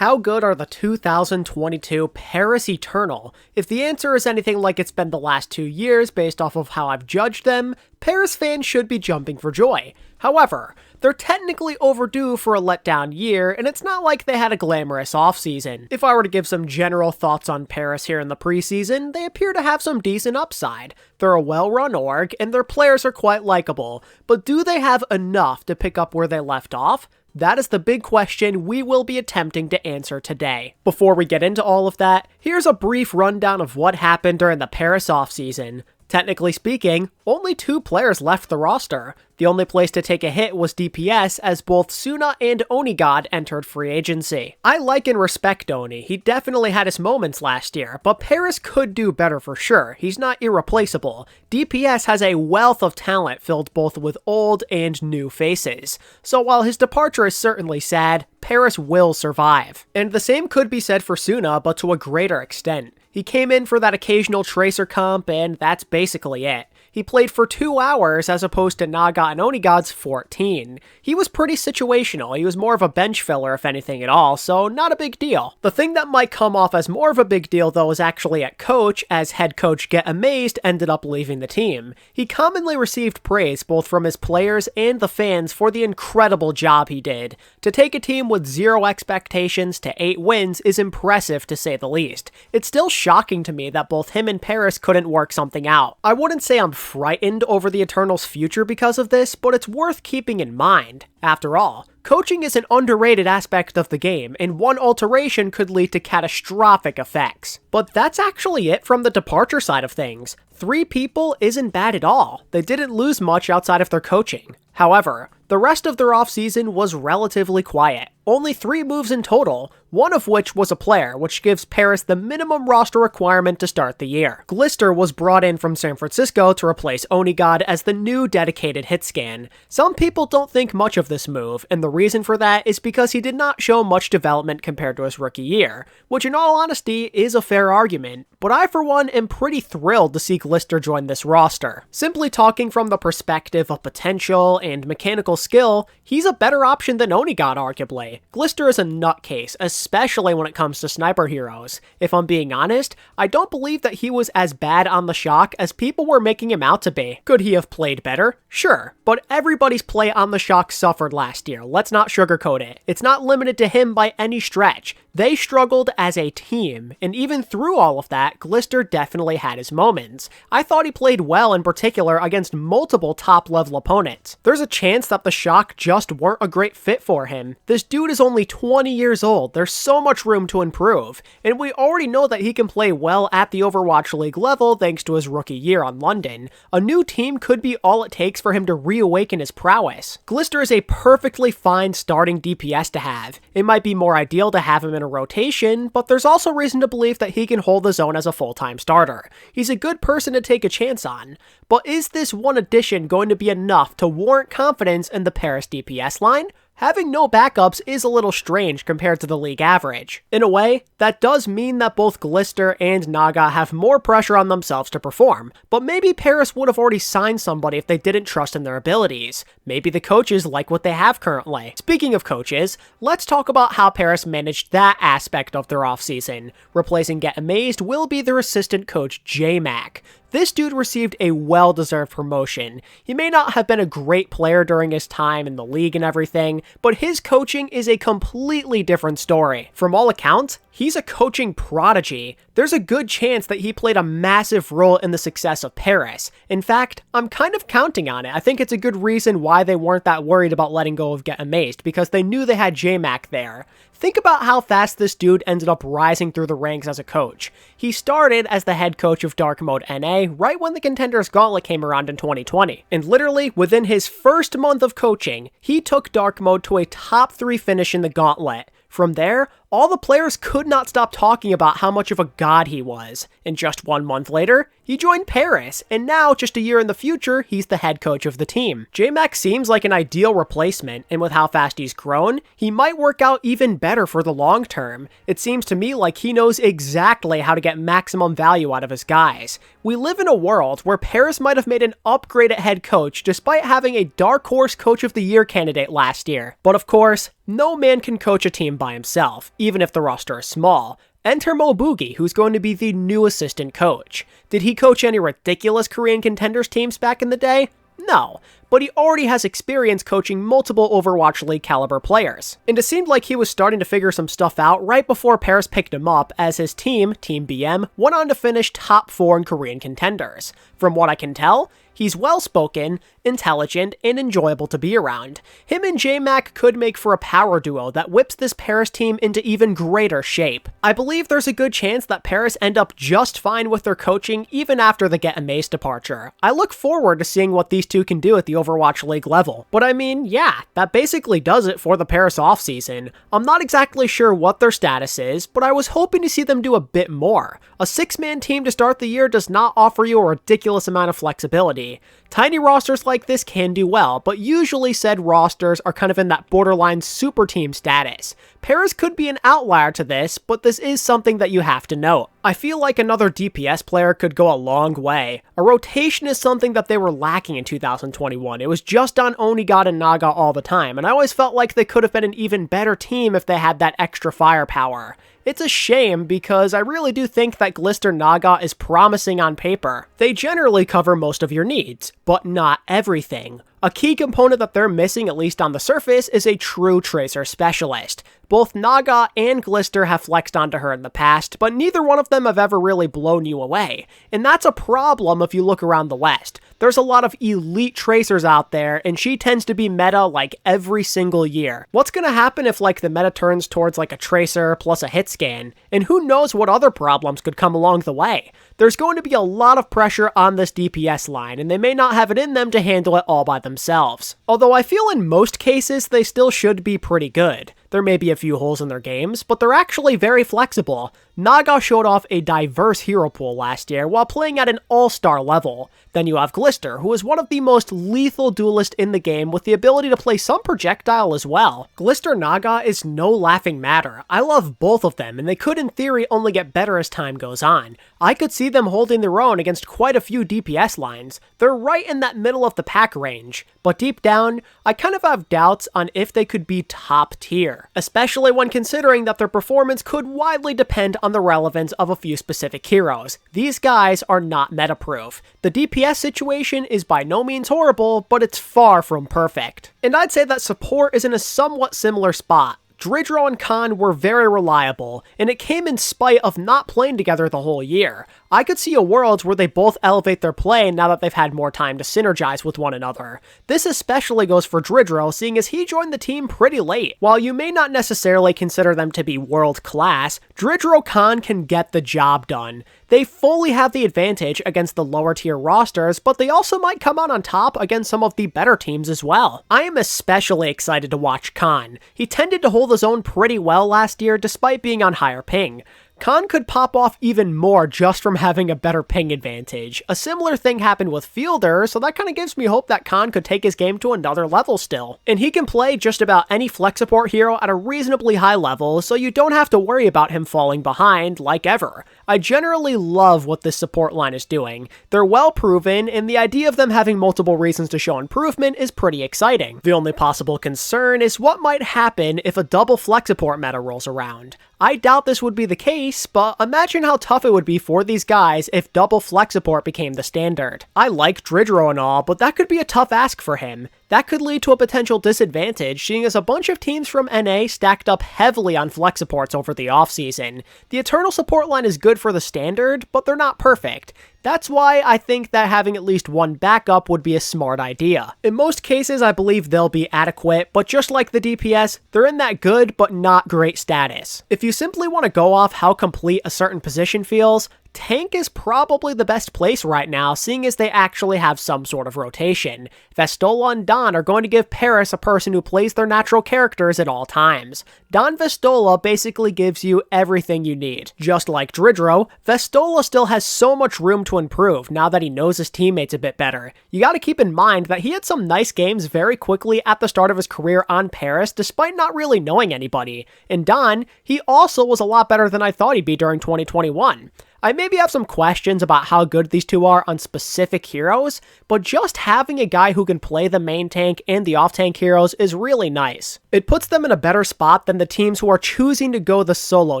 How good are the 2022 Paris Eternal? If the answer is anything like it's been the last 2 years based off of how I've judged them, Paris fans should be jumping for joy. However, they're technically overdue for a letdown year, and it's not like they had a glamorous offseason. If I were to give some general thoughts on Paris here in the preseason, they appear to have some decent upside. They're a well-run org, and their players are quite likable, but do they have enough to pick up where they left off? That is the big question we will be attempting to answer today. Before we get into all of that, here's a brief rundown of what happened during the Paris offseason. Technically speaking, only 2 players left the roster. The only place to take a hit was DPS, as both Suna and Onigod entered free agency. I like and respect Oni, he definitely had his moments last year, but Paris could do better for sure. He's not irreplaceable. DPS has a wealth of talent filled both with old and new faces. So while his departure is certainly sad, Paris will survive. And the same could be said for Suna, but to a greater extent. He came in for that occasional Tracer comp, and that's basically it. He played for 2 hours as opposed to Naga and Onigod's 14. He was pretty situational, he was more of a bench filler if anything at all, so not a big deal. The thing that might come off as more of a big deal though is actually at coach, as head coach Get Amazed ended up leaving the team. He commonly received praise both from his players and the fans for the incredible job he did. To take a team with 0 expectations to 8 wins is impressive to say the least. It's still shocking to me that both him and Paris couldn't work something out. I wouldn't say I'm frightened over the Eternals' future because of this, but it's worth keeping in mind. After all, coaching is an underrated aspect of the game, and one alteration could lead to catastrophic effects. But that's actually it from the departure side of things. 3 people isn't bad at all. They didn't lose much outside of their coaching. However, the rest of their offseason was relatively quiet. Only 3 moves in total, one of which was a player, which gives Paris the minimum roster requirement to start the year. Glister was brought in from San Francisco to replace Onigod as the new dedicated hit scan. Some people don't think much of this move, and the reason for that is because he did not show much development compared to his rookie year, which in all honesty is a fair argument, but I for one am pretty thrilled to see Glister join this roster. Simply talking from the perspective of potential and mechanical skill, he's a better option than Onigod arguably. Glister is a nutcase, especially when it comes to sniper heroes. If I'm being honest, I don't believe that he was as bad on the Shock as people were making him out to be. Could he have played better? Sure, but everybody's play on the Shock suffered last year, let's not sugarcoat it. It's not limited to him by any stretch. They struggled as a team, and even through all of that, Glister definitely had his moments. I thought he played well in particular against multiple top-level opponents. There's a chance that the Shock just weren't a great fit for him. This dude is only 20 years old, there's so much room to improve, and we already know that he can play well at the Overwatch League level thanks to his rookie year on London. A new team could be all it takes for him to reawaken his prowess. Glister is a perfectly fine starting DPS to have. It might be more ideal to have him in a rotation, but there's also reason to believe that he can hold his own as a full-time starter. He's a good person to take a chance on. But is this one addition going to be enough to warrant confidence in the Paris DPS line? Having no backups is a little strange compared to the league average. In a way, that does mean that both Glister and Naga have more pressure on themselves to perform, but maybe Paris would have already signed somebody if they didn't trust in their abilities. Maybe the coaches like what they have currently. Speaking of coaches, let's talk about how Paris managed that aspect of their offseason. Replacing Get Amazed will be their assistant coach Jmac. This dude received a well-deserved promotion. He may not have been a great player during his time in the league and everything, but his coaching is a completely different story. From all accounts, he's a coaching prodigy. There's a good chance that he played a massive role in the success of Paris. In fact, I'm kind of counting on it. I think it's a good reason why they weren't that worried about letting go of Get Amazed, because they knew they had Jmac there. Think about how fast this dude ended up rising through the ranks as a coach. He started as the head coach of Dark Mode NA right when the Contenders Gauntlet came around in 2020. And literally, within his first month of coaching, he took Dark Mode to a top 3 finish in the Gauntlet. From there, all the players could not stop talking about how much of a god he was. And just 1 month later, he joined Paris, and now, just a year in the future, he's the head coach of the team. Jmac seems like an ideal replacement, and with how fast he's grown, he might work out even better for the long term. It seems to me like he knows exactly how to get maximum value out of his guys. We live in a world where Paris might have made an upgrade at head coach despite having a dark horse coach of the year candidate last year. But of course, no man can coach a team by himself. even if the roster is small. Enter Mo Boogie, who's going to be the new assistant coach. Did he coach any ridiculous Korean contenders teams back in the day? No, but he already has experience coaching multiple Overwatch League caliber players. And it seemed like he was starting to figure some stuff out right before Paris picked him up, as his team, Team BM, went on to finish top 4 in Korean contenders. From what I can tell, he's well-spoken, intelligent, and enjoyable to be around. Him and Jmac could make for a power duo that whips this Paris team into even greater shape. I believe there's a good chance that Paris end up just fine with their coaching even after the Get Amaze departure. I look forward to seeing what these two can do at the Overwatch League level. But I mean, yeah, that basically does it for the Paris offseason. I'm not exactly sure what their status is, but I was hoping to see them do a bit more. A 6-man team to start the year does not offer you a ridiculous amount of flexibility. Tiny rosters like this can do well, but usually said rosters are kind of in that borderline super team status. Paris could be an outlier to this, but this is something that you have to note. I feel like another DPS player could go a long way. A rotation is something that they were lacking in 2021. It was just on Onigod and Naga all the time, and I always felt like they could have been an even better team if they had that extra firepower. It's a shame because I really do think that Glister Naga is promising on paper. They generally cover most of your needs, but not everything. A key component that they're missing, at least on the surface, is a true Tracer specialist. Both Naga and Glister have flexed onto her in the past, but neither one of them have ever really blown you away. And that's a problem if you look around the West. There's a lot of elite Tracers out there, and she tends to be meta like every single year. What's gonna happen if like the meta turns towards like a Tracer plus a hit scan? And who knows what other problems could come along the way? There's going to be a lot of pressure on this DPS line, and they may not have it in them to handle it all by themselves. Although I feel in most cases they still should be pretty good. There may be a few holes in their games, but they're actually very flexible. Naga showed off a diverse hero pool last year while playing at an all-star level. Then you have Glister, who is one of the most lethal duelists in the game with the ability to play some projectile as well. Glister Naga is no laughing matter. I love both of them, and they could in theory only get better as time goes on. I could see them holding their own against quite a few DPS lines. They're right in that middle of the pack range, but deep down, I kind of have doubts on if they could be top tier, especially when considering that their performance could widely depend on the relevance of a few specific heroes. These guys are not meta-proof. The DPS situation is by no means horrible, but it's far from perfect. And I'd say that support is in a somewhat similar spot. Dridro and Khan were very reliable, and it came in spite of not playing together the whole year. I could see a world where they both elevate their play now that they've had more time to synergize with one another. This especially goes for Dridro, seeing as he joined the team pretty late. While you may not necessarily consider them to be world-class, Dridro Khan can get the job done. They fully have the advantage against the lower tier rosters, but they also might come out on top against some of the better teams as well. I am especially excited to watch Khan. He tended to hold his own pretty well last year despite being on higher ping. Khan could pop off even more just from having a better ping advantage. A similar thing happened with Fielder, so that kind of gives me hope that Khan could take his game to another level still. And he can play just about any flex support hero at a reasonably high level, so you don't have to worry about him falling behind like ever. I generally love what this support line is doing. They're well proven, and the idea of them having multiple reasons to show improvement is pretty exciting. The only possible concern is what might happen if a double flex support meta rolls around. I doubt this would be the case, but imagine how tough it would be for these guys if double flex support became the standard. I like Dridro and all, but that could be a tough ask for him. That could lead to a potential disadvantage, seeing as a bunch of teams from NA stacked up heavily on flex supports over the offseason. The Eternal support line is good for the standard, but they're not perfect. That's why I think that having at least one backup would be a smart idea. In most cases, I believe they'll be adequate, but just like the DPS, they're in that good but not great status. If you simply want to go off how complete a certain position feels, Tank is probably the best place right now, seeing as they actually have some sort of rotation. Vestola and Don are going to give Paris a person who plays their natural characters at all times. Don Vestola basically gives you everything you need. Just like Dridro, Vestola still has so much room to improve now that he knows his teammates a bit better. You gotta keep in mind that he had some nice games very quickly at the start of his career on Paris despite not really knowing anybody. And Don, he also was a lot better than I thought he'd be during 2021. I maybe have some questions about how good these two are on specific heroes, but just having a guy who can play the main tank and the off-tank heroes is really nice. It puts them in a better spot than the teams who are choosing to go the solo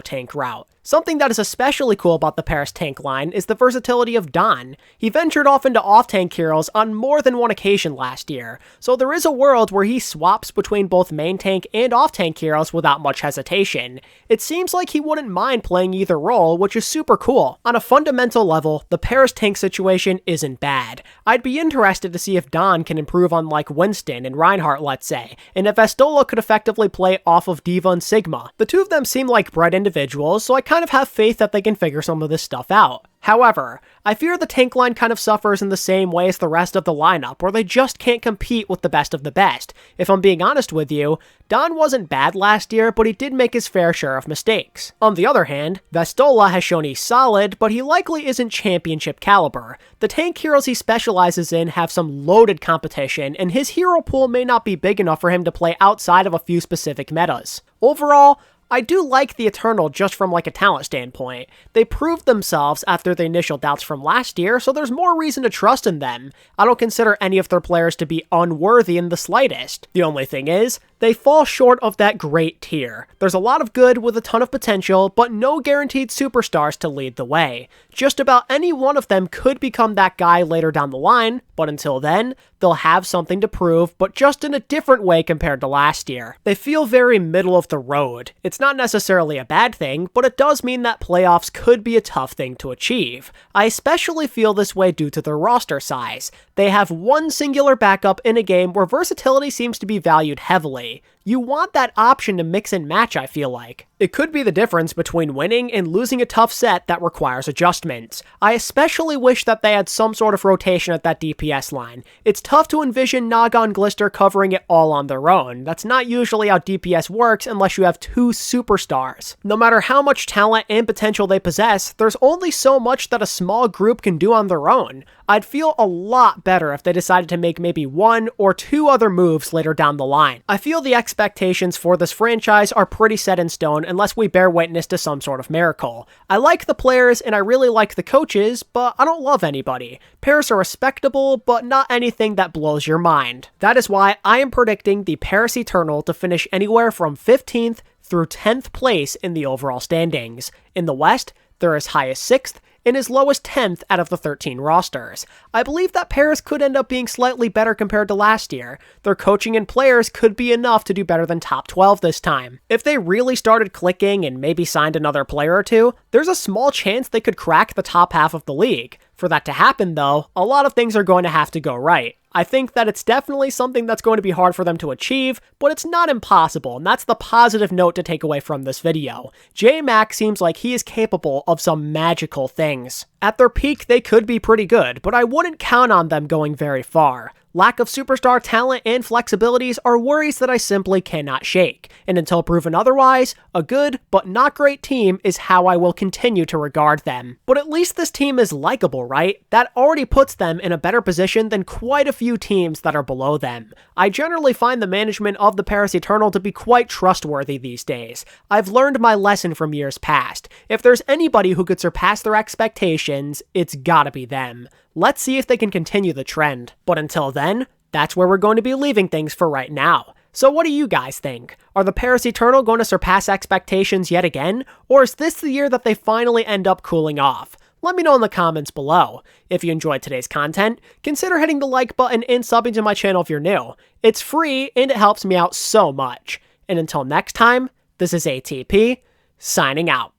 tank route. Something that is especially cool about the Paris tank line is the versatility of Don. He ventured off into off-tank heroes on more than one occasion last year, so there is a world where he swaps between both main tank and off-tank heroes without much hesitation. It seems like he wouldn't mind playing either role, which is super cool. On a fundamental level, the Paris tank situation isn't bad. I'd be interested to see if Don can improve on like Winston and Reinhardt, let's say, and if Vestola could effectively play off of D.Va and Sigma. The two of them seem like bright individuals, so I kind of have faith that they can figure some of this stuff out. However, I fear the tank line kind of suffers in the same way as the rest of the lineup, where they just can't compete with the best of the best. If I'm being honest with you, Don wasn't bad last year, but he did make his fair share of mistakes. On the other hand, Vestola has shown he's solid, but he likely isn't championship caliber. The tank heroes he specializes in have some loaded competition, and his hero pool may not be big enough for him to play outside of a few specific metas. Overall, I do like the Eternal just from like a talent standpoint. They proved themselves after the initial doubts from last year, so there's more reason to trust in them. I don't consider any of their players to be unworthy in the slightest. The only thing is, they fall short of that great tier. There's a lot of good with a ton of potential, but no guaranteed superstars to lead the way. Just about any one of them could become that guy later down the line, but until then, they'll have something to prove, but just in a different way compared to last year. They feel very middle of the road. It's not necessarily a bad thing, but it does mean that playoffs could be a tough thing to achieve. I especially feel this way due to their roster size. They have one singular backup in a game where versatility seems to be valued heavily. You want that option to mix and match, I feel like. It could be the difference between winning and losing a tough set that requires adjustments. I especially wish that they had some sort of rotation at that DPS line. It's tough to envision Naga and Glister covering it all on their own. That's not usually how DPS works unless you have two superstars. No matter how much talent and potential they possess, there's only so much that a small group can do on their own. I'd feel a lot better if they decided to make maybe one or two other moves later down the line. I feel the expectations for this franchise are pretty set in stone unless we bear witness to some sort of miracle. I like the players and I really like the coaches, but I don't love anybody. Paris are respectable, but not anything that blows your mind. That is why I am predicting the Paris Eternal to finish anywhere from 15th through 10th place in the overall standings. In the West, they're as high as 6th, and as low as 10th out of the 13 rosters. I believe that Paris could end up being slightly better compared to last year. Their coaching and players could be enough to do better than top 12 this time. If they really started clicking and maybe signed another player or two, there's a small chance they could crack the top half of the league. For that to happen though, a lot of things are going to have to go right. I think that it's definitely something that's going to be hard for them to achieve, but it's not impossible, and that's the positive note to take away from this video. Jmac seems like he is capable of some magical things. At their peak, they could be pretty good, but I wouldn't count on them going very far. Lack of superstar talent and flexibilities are worries that I simply cannot shake, and until proven otherwise, a good but not great team is how I will continue to regard them. But at least this team is likable, right? That already puts them in a better position than quite a few teams that are below them. I generally find the management of the Paris Eternal to be quite trustworthy these days. I've learned my lesson from years past. If there's anybody who could surpass their expectations, it's gotta be them. Let's see if they can continue the trend. But until then, that's where we're going to be leaving things for right now. So what do you guys think? Are the Paris Eternal going to surpass expectations yet again? Or is this the year that they finally end up cooling off? Let me know in the comments below. If you enjoyed today's content, consider hitting the like button and subbing to my channel if you're new. It's free and it helps me out so much. And until next time, this is ATP, signing out.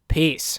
Peace.